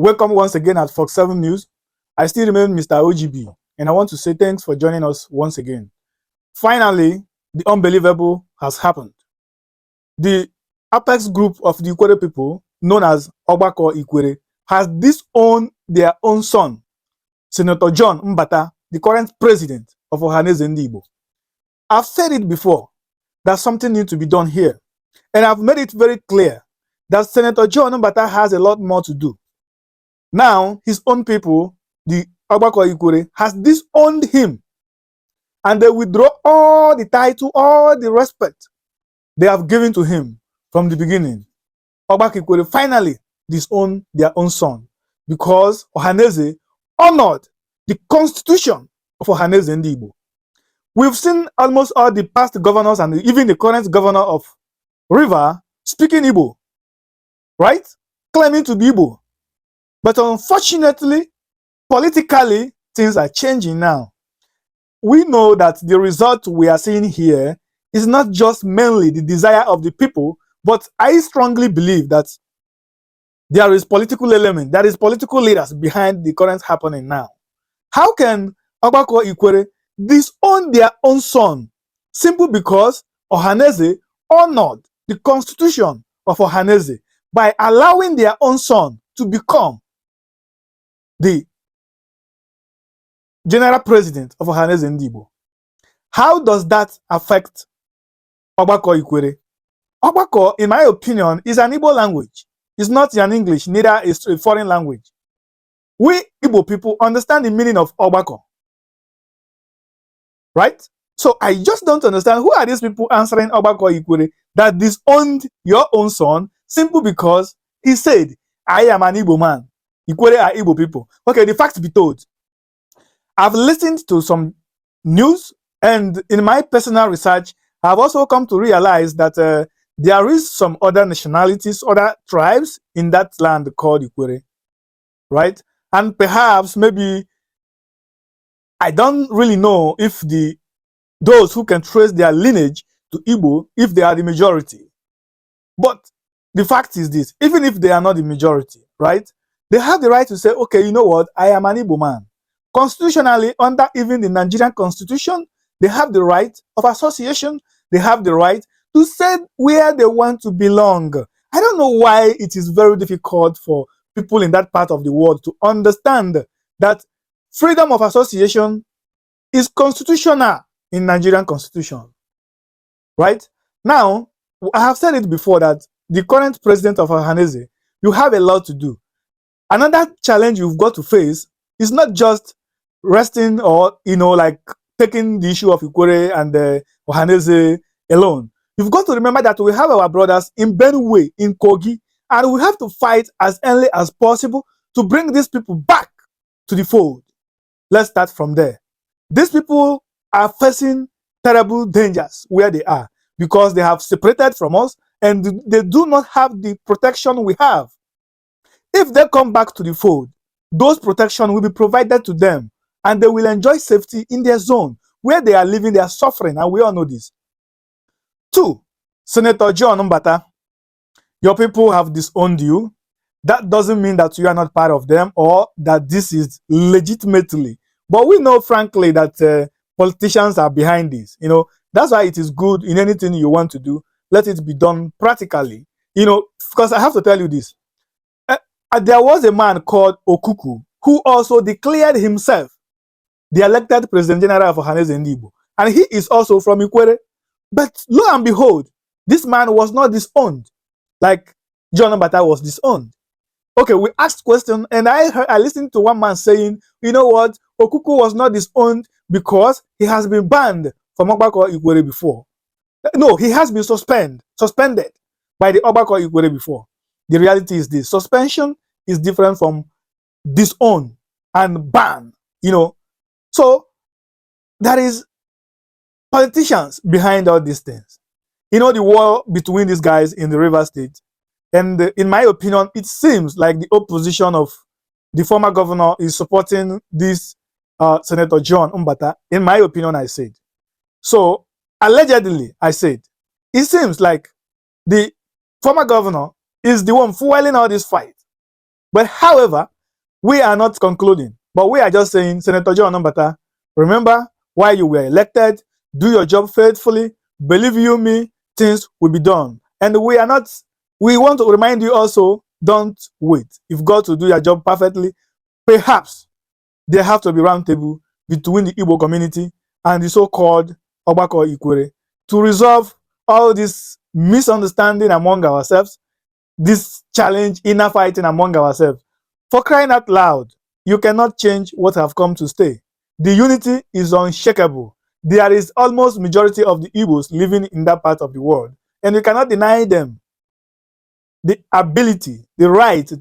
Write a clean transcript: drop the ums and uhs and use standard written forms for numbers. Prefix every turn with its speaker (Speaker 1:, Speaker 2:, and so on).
Speaker 1: Welcome once again at Fox 7 News. I still remain Mr. O.G.B, and I want to say thanks for joining us once again. Finally, the unbelievable has happened. The apex group of the Ikwerre people, known as Ogbakor Ikwerre, has disowned their own son, Senator John Mbata, the current president of Ohanaeze. I've said it before that something needs to be done here, and I've made it very clear that Senator John Mbata has a lot more to do. Now, his own people, the Ogbakor Ikwerre, has disowned him, and they withdraw all the title, all the respect they have given to him from the beginning. Ogbakor Ikwerre finally disowned their own son because Ohanaeze honored the constitution of Ohanaeze. We've seen almost all the past governors and even the current governor of River speaking Igbo, right? Claiming to be Igbo. But unfortunately, politically, things are changing now. We know that the result we are seeing here is not just mainly the desire of the people, but I strongly believe that there is political element, there is political leaders behind the current happening now. How can Ogbakor Ikwerre disown their own son simply because Ohanaeze honored the constitution of Ohanaeze by allowing their own son to become the general president of Ohanaeze? How does that affect Ogbakor Ikwerre? Ogbakor, in my opinion, is an Igbo language. It's not an English, neither is a foreign language. We Igbo people understand the meaning of Ogbakor, right? So I just don't understand who are these people answering Ogbakor Ikwerre that disowned your own son simply because he said, I am an Igbo man. Ikwerre are Igbo people. Okay, the facts be told. I've listened to some news, and in my personal research, I've also come to realize that there is some other nationalities, other tribes in that land called Ikwerre, right? And perhaps maybe I don't really know if those who can trace their lineage to Igbo, if they are the majority. But the fact is this: even if they are not the majority, right? They have the right to say, okay, you know what, I am an Igbo man. Constitutionally, under even the Nigerian constitution, they have the right of association. They have the right to say where they want to belong. I don't know why it is very difficult for people in that part of the world to understand that freedom of association is constitutional in Nigerian constitution, right? Now, I have said it before that the current president of Ohanaeze, you have a lot to do. Another challenge you've got to face is not just resting or, like taking the issue of Ikwerre and Ohanaeze alone. You've got to remember that we have our brothers in Benue, in Kogi, and we have to fight as early as possible to bring these people back to the fold. Let's start from there. These people are facing terrible dangers where they are because they have separated from us and they do not have the protection we have. If they come back to the fold, those protection will be provided to them and they will enjoy safety in their zone where they are living, they are suffering, and we all know this. 2, Senator John Mbata, your people have disowned you. That doesn't mean that you are not part of them or that this is legitimately. But we know, frankly, that politicians are behind this. That's why it is good in anything you want to do. Let it be done practically. Because I have to tell you this. There was a man called Okuku who also declared himself the elected President General of Ohanaeze, and he is also from Ikwerre. But lo and behold, this man was not disowned like John Mbata was disowned. Okay, we asked question, and I listened to one man saying, you know what, Okuku was not disowned because he has been banned from Ogbakor Ikwerre before. No, he has been suspended by the Ogbakor Ikwerre before. The reality is this: suspension is different from disown and ban. So there is politicians behind all these things. The war between these guys in the River State, and in my opinion, it seems like the opposition of the former governor is supporting this Senator John Mbata. In my opinion, I said. So allegedly, I said, it seems like the former governor is the one fueling all this fight. But however, we are not concluding, but we are just saying, Senator John Onambata, remember why you were elected, do your job faithfully, believe you me, things will be done. And we want to remind you also, don't wait. If God to do your job perfectly, perhaps there have to be roundtable between the Igbo community and the so-called Ogbakor Ikwerre to resolve all this misunderstanding among ourselves, this challenge, inner fighting among ourselves. For crying out loud, you cannot change what have come to stay. The unity is unshakable. There is almost majority of the Igbos living in that part of the world, and you cannot deny them the ability, the right to